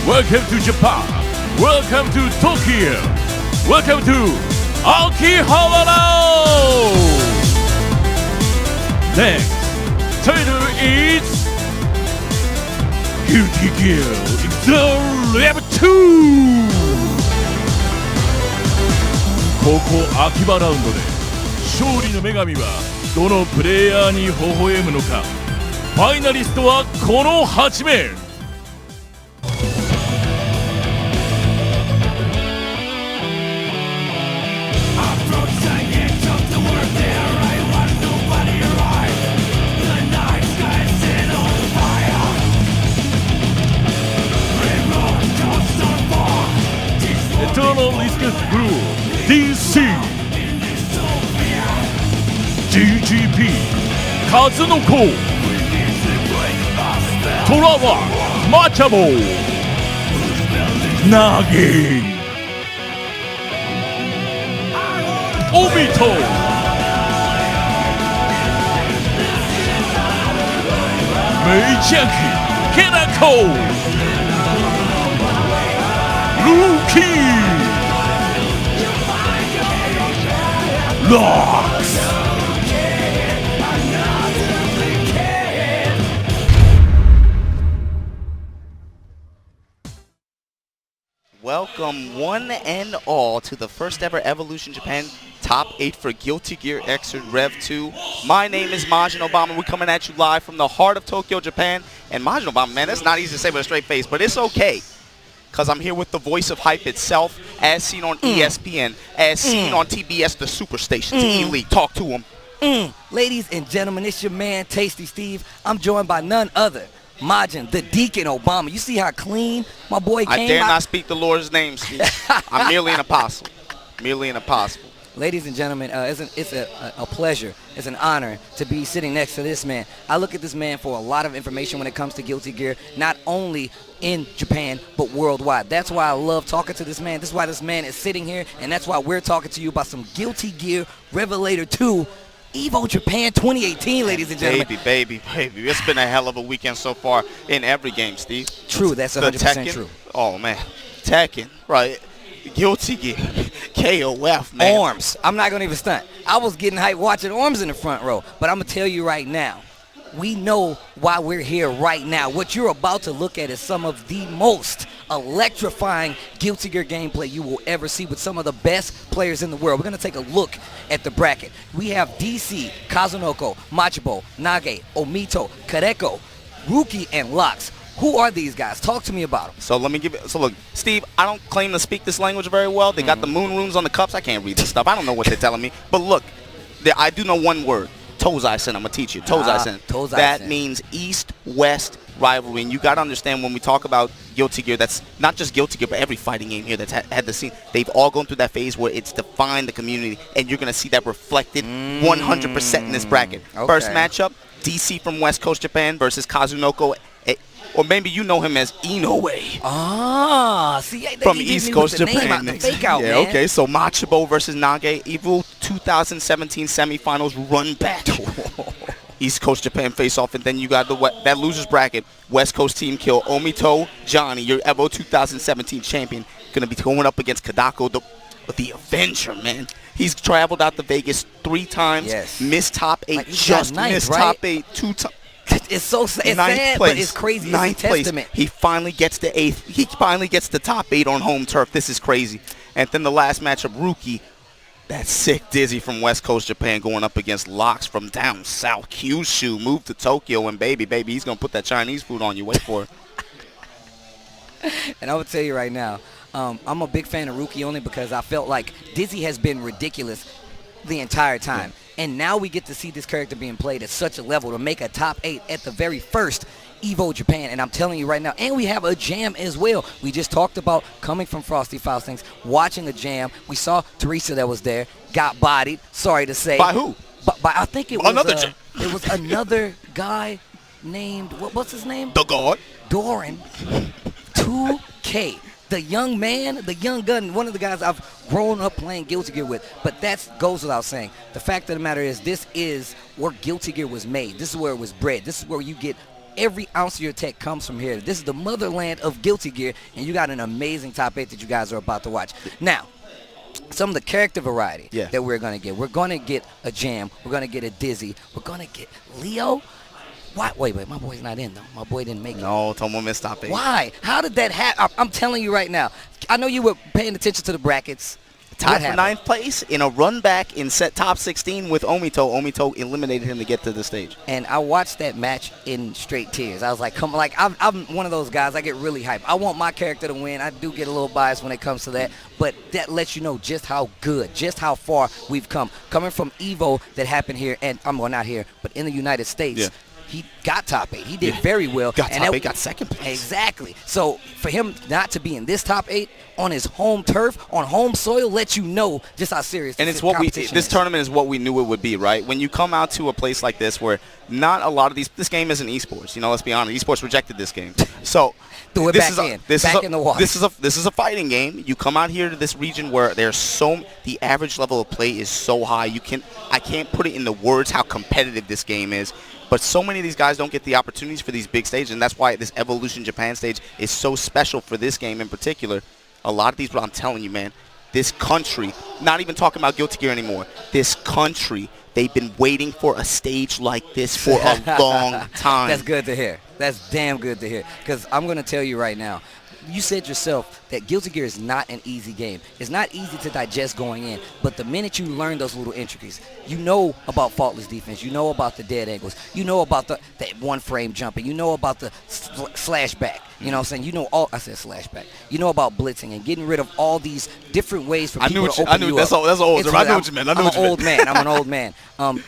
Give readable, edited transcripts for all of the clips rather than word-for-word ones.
Welcome to Japan. Welcome to Tokyo. Welcome to Akihabara. Next title is Guilty Gear Xrd Rev 2. ここ秋葉ラウンドで勝利の女神はどのプレイヤーに微笑むのか。ファイナリストはこの8名。Eternal Risk Blue DC GGP Kazunoko Torawa Machabo Nagi Obito Meijaki Kenako Rookie Locks. Welcome one and all to the first ever Evolution Japan Top 8 for Guilty Gear Xrd Rev 2. My name is Majin Obama. We're coming at you live from the heart of Tokyo, Japan. And Majin Obama, man, that's not easy to say with a straight face, but it's okay. Because I'm here with the voice of hype itself, as seen on ESPN, as seen on TBS, the Superstation. Elite, talk to him. Ladies and gentlemen, it's your man, Tasty Steve. I'm joined by none other, Majin, the Deacon Obama. You see how clean my boy came? I dare not speak the Lord's name, Steve. I'm merely an apostle. Merely an apostle. Ladies and gentlemen, it's a pleasure, it's an honor to be sitting next to this man. I look at this man for a lot of information when it comes to Guilty Gear, not only in Japan, but worldwide. That's why I love talking to this man. This is why this man is sitting here, and that's why we're talking to you about some Guilty Gear Revelator 2 Evo Japan 2018, ladies and gentlemen. Baby. It's been a hell of a weekend so far in every game, Steve. True, that's 100% true. Oh, man. Tekken, right. Guilty Gear, KOF, man. Arms. I'm not going to even stunt. I was getting hyped watching Arms in the front row. But I'm going to tell you right now, we know why we're here right now. What you're about to look at is some of the most electrifying Guilty Gear gameplay you will ever see with some of the best players in the world. We're going to take a look at the bracket. We have DC, Kazunoko, Machabo, Nage, Omito, Kareko, Rookie, and Locks. Who are these guys? Talk to me about them. So look, Steve, I don't claim to speak this language very well. They got the moon runes on the cups. I can't read this stuff. I don't know what they're telling me. But look, I do know one word. Tozai-sen. I'm going to teach you. Tozai-sen. That means east-west rivalry. And you got to understand when we talk about Guilty Gear, that's not just Guilty Gear, but every fighting game here that's had the scene. They've all gone through that phase where it's defined the community. And you're going to see that reflected 100% in this bracket. Okay. First matchup, DC from West Coast Japan versus Kazunoko. Or maybe you know him as Inoue. Ah, see, from East Coast Japan. Yeah, man. Okay, so Machabo versus Nage, Evo 2017 semifinals run back. East Coast Japan face off, and then you got that losers bracket. West Coast team kill Omito, Johnny, your Evo 2017 champion, gonna be going up against Kadako, the Avenger, man. He's traveled out to Vegas 3 times, missed top 8, like missed top 8 2 times. It's so sad, but it's crazy. Ninth place. He finally gets to 8th. He finally gets the top 8 on home turf. This is crazy. And then the last matchup, Rookie, that sick Dizzy from West Coast Japan going up against Locks from down south. Kyushu moved to Tokyo, and baby, he's going to put that Chinese food on you. Wait for it. And I will tell you right now, I'm a big fan of Rookie only because I felt like Dizzy has been ridiculous the entire time. And now we get to see this character being played at such a level to make a top 8 at the very first Evo Japan. And I'm telling you right now, and we have a jam as well. We just talked about coming from Frosty Faustings, watching a jam. We saw Teresa that was there, got bodied, sorry to say. By who? By I think it was it was another guy named, what's his name? The God. Doran 2K. The young man, the young gun, one of the guys I've grown up playing Guilty Gear with. But that goes without saying. The fact of the matter is, this is where Guilty Gear was made. This is where it was bred. This is where you get Every ounce of your tech comes from here. This is the motherland of Guilty Gear, and you got an amazing top 8 that you guys are about to watch. Now, some of the character variety that we're going to get. We're going to get a Jam. We're going to get a Dizzy. We're going to get Leo. Why? Wait, my boy's not in, though. My boy didn't make it. No, Tomo missed top 8. Why? How did that happen? I'm telling you right now. I know you were paying attention to the brackets. Tied for 9th place in a run back in set top 16 with Omito. Omito eliminated him to get to the stage. And I watched that match in straight tears. I was like, come on, like I'm one of those guys. I get really hyped. I want my character to win. I do get a little biased when it comes to that, but that lets you know just how good, just how far we've come. Coming from Evo that happened here, and well, not here, but in the United States. Yeah. He got top 8. He did very well. Got top 8, got 2nd place. Exactly. So for him not to be in this top 8 on his home turf, on home soil, lets you know just how serious and this it's what competition this is. tournament is what we knew it would be, right? When you come out to a place like this where not a lot of this game isn't esports. You know, let's be honest. Esports rejected this game. So Threw it this back is in. This Back is in the water. This is a fighting game. You come out here to this region where the average level of play is so high. I can't put it in the words how competitive this game is. But so many of these guys don't get the opportunities for these big stages, and that's why this Evolution Japan stage is so special for this game in particular. A lot of these, I'm telling you, man, this country, not even talking about Guilty Gear anymore, this country, they've been waiting for a stage like this for a long time. That's good to hear. That's damn good to hear. Because I'm going to tell you right now, you said yourself that Guilty Gear is not an easy game. It's not easy to digest going in, but the minute you learn those little intricacies, you know about faultless defense, you know about the dead angles, you know about that one frame jumping, you know about the slash back. You know what I'm saying? You know I said slash back. You know about blitzing and getting rid of all these different ways for people to open you up. That's old. I know what you meant. I'm an old man. I'm an old man.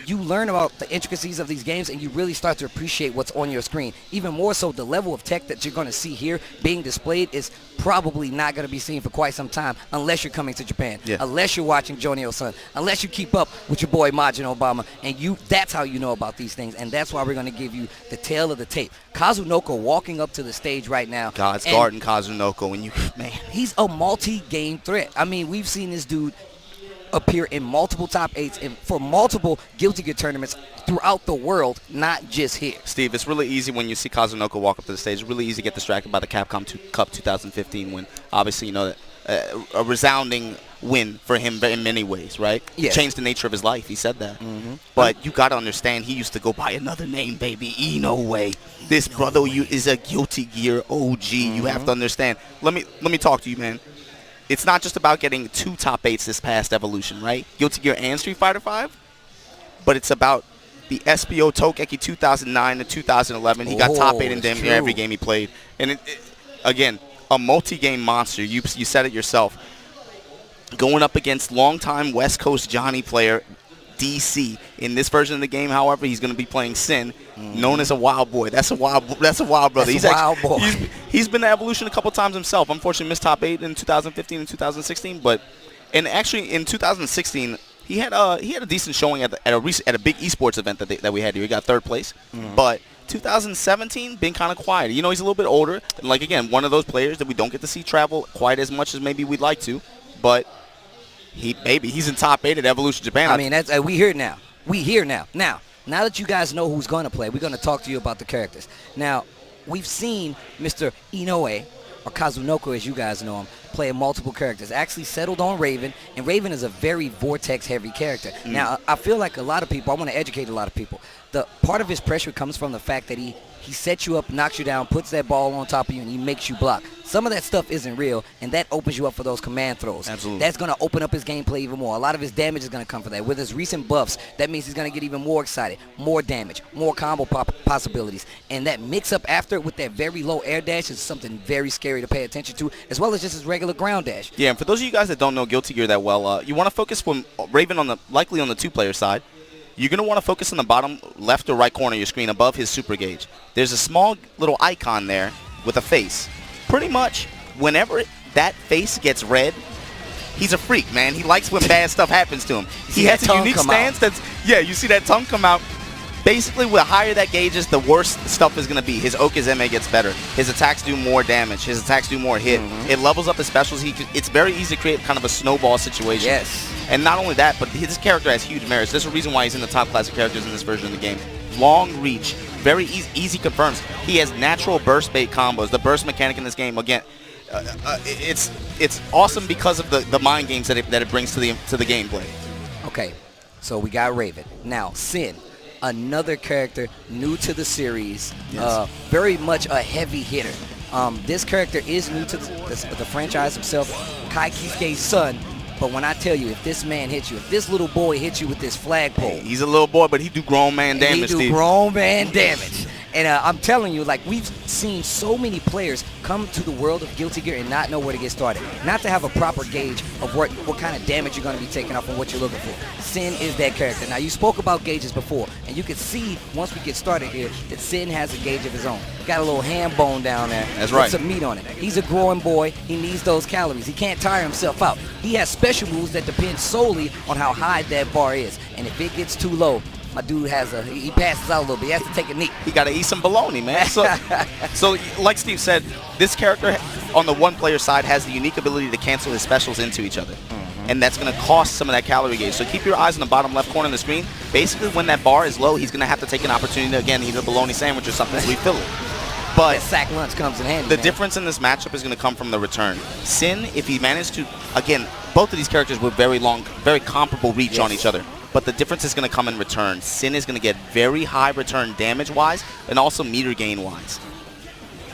You learn about the intricacies of these games, and you really start to appreciate what's on your screen. Even more so, the level of tech that you're going to see here being displayed is probably not going to be seen for quite some time unless you're coming to Japan, unless you're watching Jonio-san, unless you keep up with your boy Majin Obama, and that's how you know about these things, and that's why we're going to give you the tail of the tape. Kazunoko walking up to the stage right now. God's guarding Kazunoko, and man, he's a multi-game threat. I mean, we've seen this dude appear in multiple top 8s and for multiple Guilty Gear tournaments throughout the world, not just here. Steve, it's really easy when you see Kazunoko walk up to the stage. It's really easy to get distracted by the Capcom Cup 2015 win. Obviously, you know that a resounding win for him in many ways, right? Yes. Changed the nature of his life. He said that. But you got to understand, he used to go by another name, baby. Inoue. This brother is a Guilty Gear OG. You have to understand. Let me talk to you, man. It's not just about getting 2 top 8s this past Evolution, right? Guilty Gear and Street Fighter V. But it's about the SBO Tokeki 2009 to 2011. He got top 8 in damn near every game he played. And again, a multi-game monster. You said it yourself. Going up against longtime West Coast Johnny player DC. In this version of the game, however, he's going to be playing Sin, known as a wild boy. That's a wild brother. He's been to Evolution a couple times himself. Unfortunately, missed top 8 in 2015 and 2016. And actually, in 2016, he had a decent showing at a big esports event that we had here. He got 3rd place. But 2017, been kind of quiet. You know, he's a little bit older. And like, again, one of those players that we don't get to see travel quite as much as maybe we'd like to. But he's in top 8 at Evolution Japan. I mean, that's we here now. We here now. Now that you guys know who's going to play, we're going to talk to you about the characters. Now, we've seen Mr. Inoue, or Kazunoko as you guys know him, play multiple characters. Actually settled on Raven, and Raven is a very Vortex-heavy character. Now, I feel like I want to educate a lot of people. The part of his pressure comes from the fact that he sets you up, knocks you down, puts that ball on top of you, and he makes you block. Some of that stuff isn't real, and that opens you up for those command throws. Absolutely. That's going to open up his gameplay even more. A lot of his damage is going to come from that. With his recent buffs, that means he's going to get even more excited, more damage, more combo possibilities. And that mix-up after with that very low air dash is something very scary to pay attention to, as well as just his regular ground dash. Yeah, and for those of you guys that don't know Guilty Gear that well, you want to focus from Raven likely on the 2-player side. You're going to want to focus on the bottom left or right corner of your screen above his super gauge. There's a small little icon there with a face. Pretty much whenever that face gets red, he's a freak, man. He likes when bad stuff happens to him. He has a unique stance you see that tongue come out. basically, the higher that gauge is, the worse stuff is going to be. His Okizeme gets better. His attacks do more damage. His attacks do more hit. It levels up his specials. It's very easy to create kind of a snowball situation. Yes. And not only that, but his character has huge merits. There's a reason why he's in the top class of characters in this version of the game. Long reach, very easy confirms. He has natural burst bait combos. The burst mechanic in this game, again, it's awesome because of the mind games that it brings to the gameplay. Okay, so we got Raven. Now, Sin, another character new to the series, very much a heavy hitter. This character is new to the franchise himself, Kai Kisuke's son. But when I tell you, if this man hits you, if this little boy hits you with this flagpole. Hey, he's a little boy, but he do grown man damage, He do grown man damage. And I'm telling you, like, we've seen so many players come to the world of Guilty Gear and not know where to get started. Not to have a proper gauge of what kind of damage you're going to be taking off and what you're looking for. Sin is that character. Now, you spoke about gauges before, and you can see, once we get started here, that Sin has a gauge of his own. Got a little ham bone down there. That's right. With some meat on it. He's a growing boy. He needs those calories. He can't tire himself out. He has special moves that depend solely on how high that bar is. And if it gets too low, my dude he passes out a little bit. He has to take a knee. He got to eat some bologna, man. So like Steve said, this character on the one-player side has the unique ability to cancel his specials into each other. And that's going to cost some of that calorie gauge. So keep your eyes on the bottom left corner of the screen. Basically, when that bar is low, he's going to have to take an opportunity to, again, eat a bologna sandwich or something to refill it. But that sack lunch comes in handy. The difference in this matchup is going to come from the return. Sin, if he managed to, again, both of these characters with very long, very comparable reach on each other. But the difference is going to come in return. Sin is going to get very high return damage-wise and also meter gain-wise.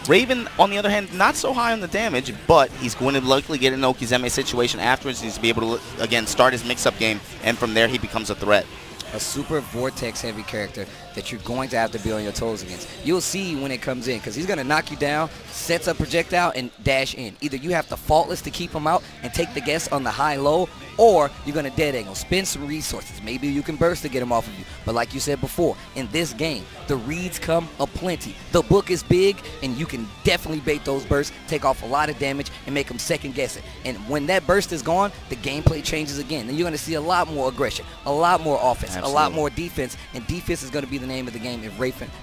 Raven, on the other hand, not so high on the damage, but he's going to likely get an Okizeme situation afterwards. He needs to be able to, again, start his mix-up game, and from there he becomes a threat. A super vortex-heavy character that you're going to have to be on your toes against. You'll see when it comes in, because he's going to knock you down, sets a projectile, and dash in. Either you have to faultless to keep him out and take the guess on the high-low, or you're going to dead angle, spend some resources. Maybe you can burst to get him off of you. But like you said before, in this game, the reads come aplenty. The book is big, and you can definitely bait those bursts, take off a lot of damage, and make them second-guess it. And when that burst is gone, the gameplay changes again. And you're going to see a lot more aggression, a lot more offense, a lot more defense, and defense is going to be the name of the game if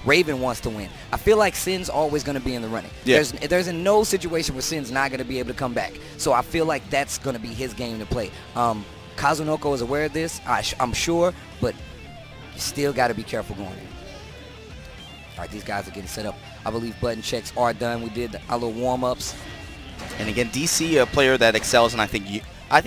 Raven wants to win. I feel like Sin's always going to be in the running. Yeah. There's no situation where Sin's not going to be able to come back. So I feel like that's going to be his game to play. Kazunoko is aware of this, I'm sure, but you still got to be careful going in. All right, these guys are getting set up. I believe button checks are done. We did our little warm-ups. And again, DC, a player that excels, and I think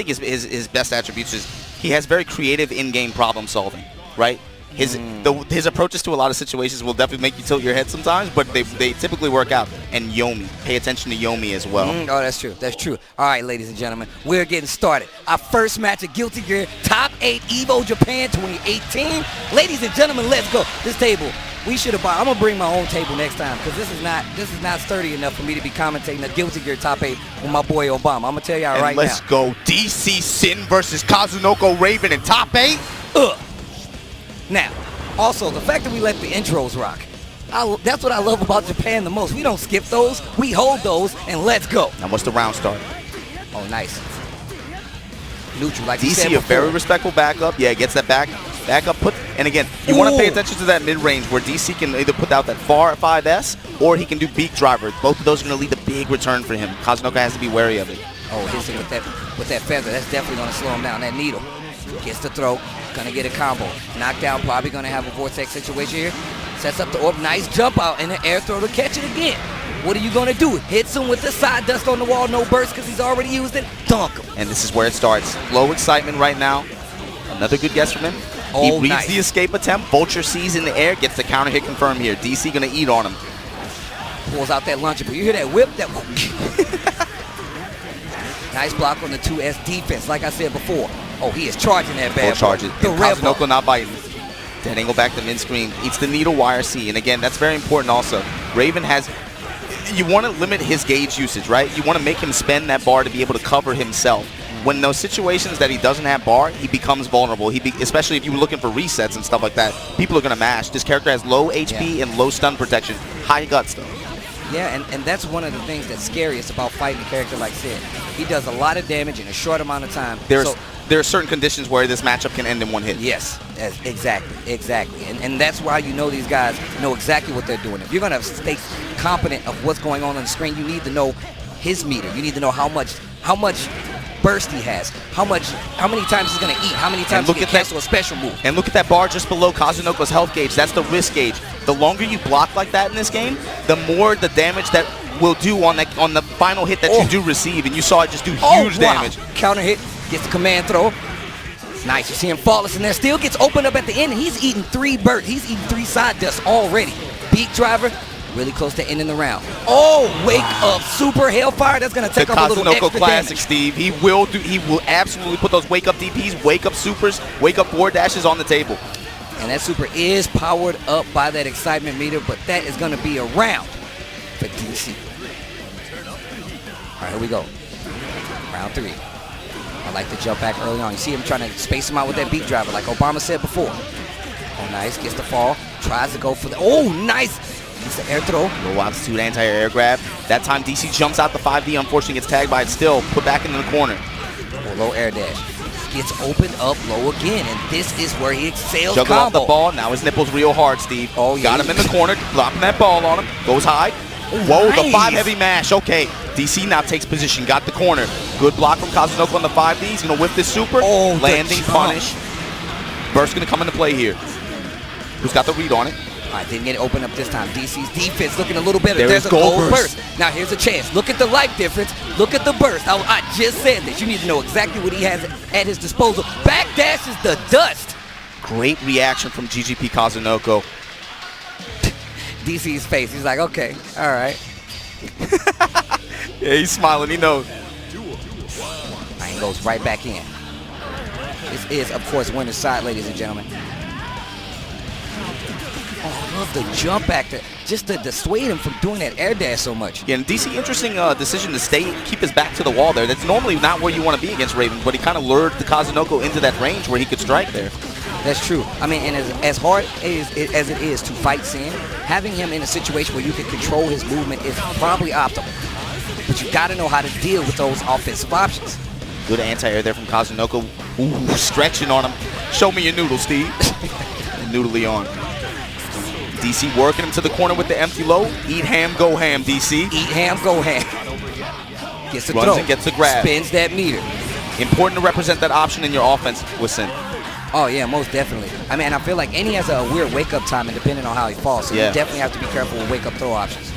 his best attributes is he has very creative in-game problem solving, right? His approaches to a lot of situations will definitely make you tilt your head sometimes, but they typically work out. And Yomi, pay attention to Yomi as well. Oh, that's true. That's true. All right, ladies and gentlemen, we're getting started. Our first match of Guilty Gear Top 8 Evo Japan 2018. Ladies and gentlemen, let's go. This table, we should have bought. I'm gonna bring my own table next time because this is not sturdy enough for me to be commentating the Guilty Gear Top 8 with my boy Obama. I'm gonna tell y'all right now. Let's go. DC Sin versus Kazunoko Raven in Top 8. Now, also, the fact that we let the intros rock, that's what I love about Japan the most. We don't skip those. We hold those, and let's go. Now, what's the round start? Oh, nice. Neutral, like DC, a very respectful backup. Yeah, gets that backup put. And again, you want to pay attention to that mid-range where DC can either put out that far 5S or he can do beak driver. Both of those are going to lead to big return for him. Kazunoko has to be wary of it. Oh, hits him with that feather. That's definitely going to slow him down. That needle. Gets the throw. Going to get a combo. Knockdown, probably going to have a vortex situation here. Sets up the orb. Nice jump out and an air throw to catch it again. What are you going to do? Hits him with the side dust on the wall. No burst because he's already used it. Dunk him. And this is where it starts. Low excitement right now. Another good guess from him. He reads the escape attempt. Vulture sees in the air. Gets the counter hit confirmed here. DC going to eat on him. Pulls out that lunchable. You hear that whip? That nice block on the 2S defense. Like I said before. Oh, he is charging that bad. Full charges. The Kazunoko not biting. Dead angle back to mid screen. Eats the needle wire C. And again, that's very important also. Raven has... You want to limit his gauge usage, right? You want to make him spend that bar to be able to cover himself. When those situations that he doesn't have bar, he becomes vulnerable. Especially if you were looking for resets and stuff like that. People are going to mash. This character has low HP and low stun protection. High guts, though. Yeah, and that's one of the things that's scariest about fighting a character like Sid. He does a lot of damage in a short amount of time. there are certain conditions where this matchup can end in one hit. Yes, exactly. And that's why you know these guys know exactly what they're doing. If you're going to stay competent of what's going on the screen, you need to know his meter. You need to know how much burst he has, how many times he's going to eat, how many times he can cancel a special move. And look at that bar just below Kazunoko's health gauge. That's the risk gauge. The longer you block like that in this game, the more the damage that will do on the final hit that you do receive. And you saw it just do huge damage. Counter hit, gets the command throw. Nice, you see him flawless in there. Still gets opened up at the end, and he's eating 3 bursts. He's eating 3 side dusts already. Beat driver, really close to ending the round. Oh, wake up super hellfire. That's gonna take off a little extra classic, damage. Steve. He will absolutely put those wake up DPs, wake up supers, wake up forward dashes on the table. And that super is powered up by that excitement meter, but that is gonna be a round for DC. All right, here we go. Round 3. I like the jump back early on. You see him trying to space him out with that beat driver, like Obama said before. Oh, nice. Gets the fall. Tries to go for the. Oh, nice. Gets the air throw. Low altitude anti-air air grab. That time DC jumps out the 5D. Unfortunately, gets tagged by it still. Put back into the corner. Oh, low air dash. Gets opened up low again, and this is where he excels. Juggle off the ball. Now his nipples real hard, Steve. Oh, yeah. Got him in the corner. Dropping that ball on him. Goes high. Whoa, nice. The 5 heavy mash. Okay, DC now takes position. Got the corner. Good block from Kazunoko on the 5D. He's going to whip this super. Oh, landing punish. Burst going to come into play here. Who's got the read on it? All right, didn't get it open up this time. DC's defense looking a little better. There's a gold burst. Now here's a chance. Look at the life difference. Look at the burst. I just said this. You need to know exactly what he has at his disposal. Backdashes the dust. Great reaction from GGP Kazunoko. DC's face. He's like, okay, all right. Yeah, he's smiling. He knows. And he goes right back in. This is, of course, winner's side, ladies and gentlemen. Oh, I love the jump back there. Just to dissuade him from doing that air dash so much. Yeah, and DC, interesting decision to keep his back to the wall there. That's normally not where you want to be against Raven, but he kind of lured the Kazunoko into that range where he could strike there. That's true. I mean, and as hard as it is to fight Sin, having him in a situation where you can control his movement is probably optimal. But you got to know how to deal with those offensive options. Good anti-air there from Kazunoko. Ooh, stretching on him. Show me your noodle, Steve. Noodly on. DC working him to the corner with the empty low. Eat ham, go ham, DC. Eat ham, go ham. Gets the Runs throw. and gets the grab. Spins that meter. Important to represent that option in your offense with Sin. Oh, yeah, most definitely. I mean, I feel like, and he has a weird wake-up time and depending on how he falls, so you definitely have to be careful with wake-up throw options.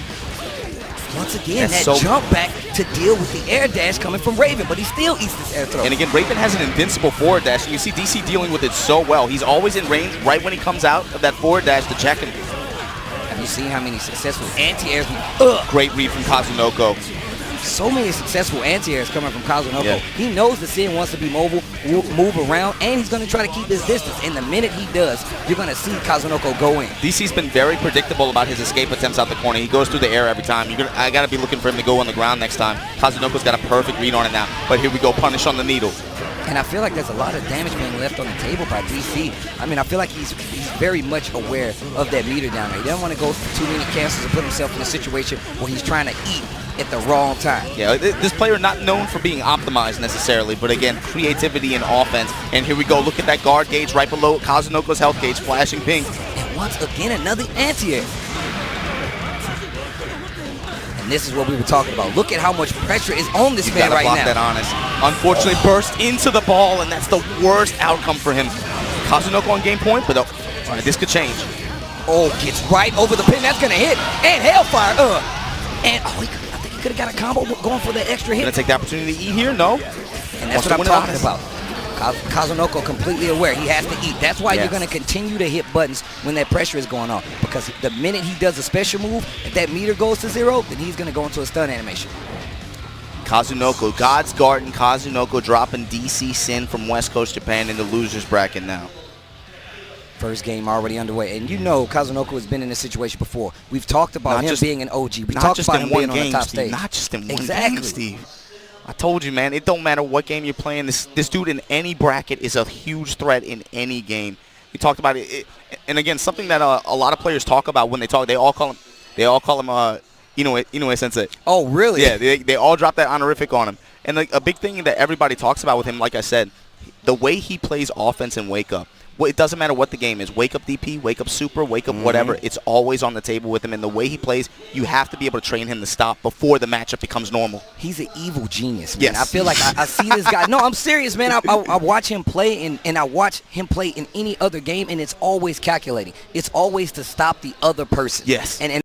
Once again, that jump back to deal with the air dash coming from Raven, but he still eats this air throw. And again, Raven has an invincible forward dash, and you see DC dealing with it so well. He's always in range right when he comes out of that forward dash to check him. Have you seen how many successful anti-airs? Great read from Kazunoko. So many successful anti-airs coming from Kazunoko. Yeah. He knows that Sin wants to be mobile, move around, and he's going to try to keep his distance. And the minute he does, you're going to see Kazunoko go in. DC's been very predictable about his escape attempts out the corner. He goes through the air every time. I got to be looking for him to go on the ground next time. Kazunoko's got a perfect read on it now. But here we go, punish on the needle. And I feel like there's a lot of damage being left on the table by DC. I mean, I feel like he's very much aware of that meter down there. He doesn't want to go for too many cancels and put himself in a situation where he's trying to eat at the wrong time. Yeah, this player not known for being optimized necessarily, but again, creativity and offense. And here we go, look at that guard gauge right below Kazunoko's health gauge, flashing pink. And once again, another anti-air. And this is what we were talking about. Look at how much pressure is on this man right now. You gotta block that honest. Unfortunately, burst into the ball, and that's the worst outcome for him. Kazunoko on game point, but this could change. Oh, gets right over the pin. That's gonna hit. And Hellfire. And I think he could have got a combo going for that extra hit. Gonna take the opportunity to eat here? No. And that's what I'm talking about. Kazunoko completely aware he has to eat. That's why you're going to continue to hit buttons when that pressure is going on. Because the minute he does a special move, if that meter goes to 0, then he's going to go into a stun animation. Kazunoko, God's Garden, Kazunoko dropping DC Sin from West Coast Japan in the loser's bracket now. First game already underway. And you know Kazunoko has been in this situation before. We've talked about him being an OG. We talked about him being on the top stage. Not just in one game, Steve. I told you, man, it don't matter what game you're playing. This dude in any bracket is a huge threat in any game. We talked about it, and again, something that a lot of players talk about when they talk. They all call him Inoue Sensei. Oh, really? Yeah, they all drop that honorific on him. And like a big thing that everybody talks about with him, like I said, The way he plays offense in Wake Up, well, it doesn't matter what the game is. Wake Up DP, Wake Up Super, Wake Up whatever. It's always on the table with him. And the way he plays, you have to be able to train him to stop before the matchup becomes normal. He's an evil genius, man. Yes. I feel like I see this guy. No, I'm serious, man. I watch him play, and I watch him play in any other game, and it's always calculating. It's always to stop the other person. Yes. And